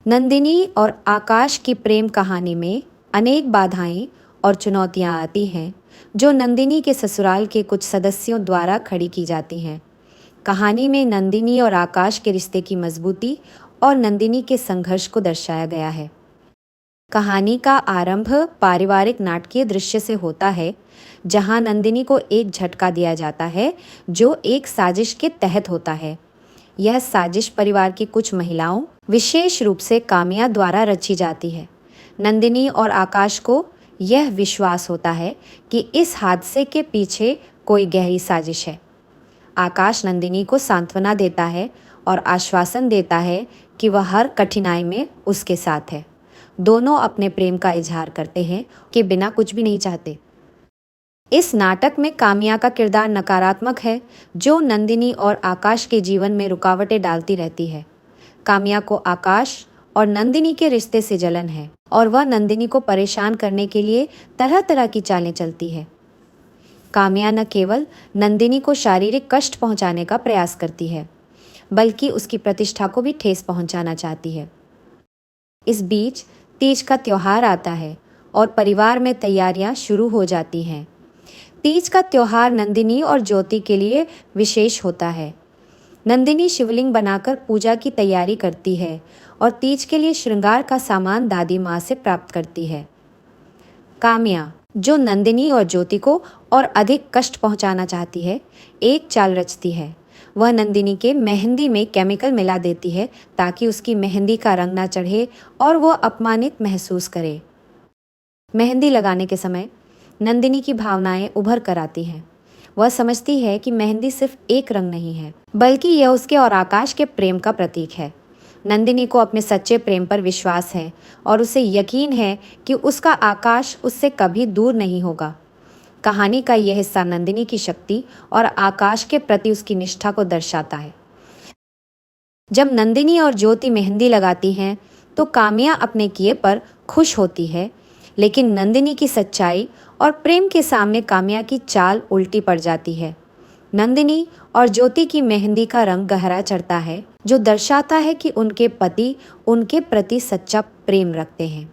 नंदिनी और आकाश की प्रेम कहानी में अनेक बाधाएं और चुनौतियां आती हैं जो नंदिनी के ससुराल के कुछ सदस्यों द्वारा खड़ी की जाती हैं। कहानी में नंदिनी और आकाश के रिश्ते की मजबूती और नंदिनी के संघर्ष को दर्शाया गया है। कहानी का आरंभ पारिवारिक नाटकीय दृश्य से होता है, जहां नंदिनी को एक झटका दिया जाता है जो एक साजिश के तहत होता है। यह साजिश परिवार की कुछ महिलाओं, विशेष रूप से कामिया द्वारा रची जाती है। नंदिनी और आकाश को यह विश्वास होता है कि इस हादसे के पीछे कोई गहरी साजिश है। आकाश नंदिनी को सांत्वना देता है और आश्वासन देता है कि वह हर कठिनाई में उसके साथ है। दोनों अपने प्रेम का इजहार करते हैं कि बिना कुछ भी नहीं चाहते। इस नाटक में कामिया का किरदार नकारात्मक है, जो नंदिनी और आकाश के जीवन में रुकावटें डालती रहती है। कामिया को आकाश और नंदिनी के रिश्ते से जलन है और वह नंदिनी को परेशान करने के लिए तरह तरह की चालें चलती है। कामिया न केवल नंदिनी को शारीरिक कष्ट पहुंचाने का प्रयास करती है, बल्कि उसकी प्रतिष्ठा को भी ठेस पहुंचाना चाहती है। इस बीच तीज का त्योहार आता है और परिवार में तैयारियां शुरू हो जाती हैं। तीज का त्योहार नंदिनी और ज्योति के लिए विशेष होता है। नंदिनी शिवलिंग बनाकर पूजा की तैयारी करती है और तीज के लिए श्रृंगार का सामान दादी माँ से प्राप्त करती है। कामिया, जो नंदिनी और ज्योति को और अधिक कष्ट पहुंचाना चाहती है, एक चाल रचती है। वह नंदिनी के मेहंदी में केमिकल मिला देती है ताकि उसकी मेहंदी का रंग ना चढ़े और वह अपमानित महसूस करे। मेहंदी लगाने के समय नंदिनी की भावनाएं उभर कर आती हैं। वह समझती है कि मेहंदी सिर्फ एक रंग नहीं है, बल्कि यह उसके और आकाश के प्रेम का प्रतीक है। नंदिनी को अपने सच्चे प्रेम पर विश्वास है और उसे यकीन है कि उसका आकाश उससे कभी दूर नहीं होगा। कहानी का यह हिस्सा नंदिनी की शक्ति और आकाश के प्रति उसकी निष्ठा को दर्शाता है। जब नंदिनी और ज्योति मेहंदी लगाती हैं तो कामिया अपने किए पर खुश होती है, लेकिन नंदिनी की सच्चाई और प्रेम के सामने कामिया की चाल उल्टी पड़ जाती है। नंदिनी और ज्योति की मेहंदी का रंग गहरा चढ़ता है, जो दर्शाता है कि उनके पति उनके प्रति सच्चा प्रेम रखते हैं।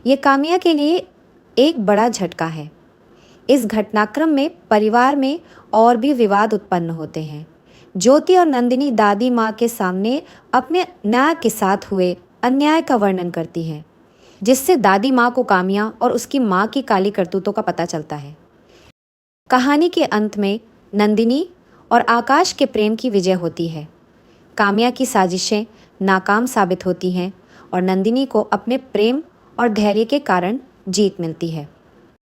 ये कामिया के लिए एक बड़ा झटका है। इस घटनाक्रम में परिवार में और भी विवाद उत्पन्न होते हैं। ज्योति और नंदिनी दादी माँ के सामने अपने न्याय के साथ हुए अन्याय का वर्णन करती हैं, जिससे दादी माँ को कामिया और उसकी माँ की काली करतूतों का पता चलता है। कहानी के अंत में नंदिनी और आकाश के प्रेम की विजय होती है। कामिया की साजिशें नाकाम साबित होती हैं और नंदिनी को अपने प्रेम और धैर्य के कारण जीत मिलती है।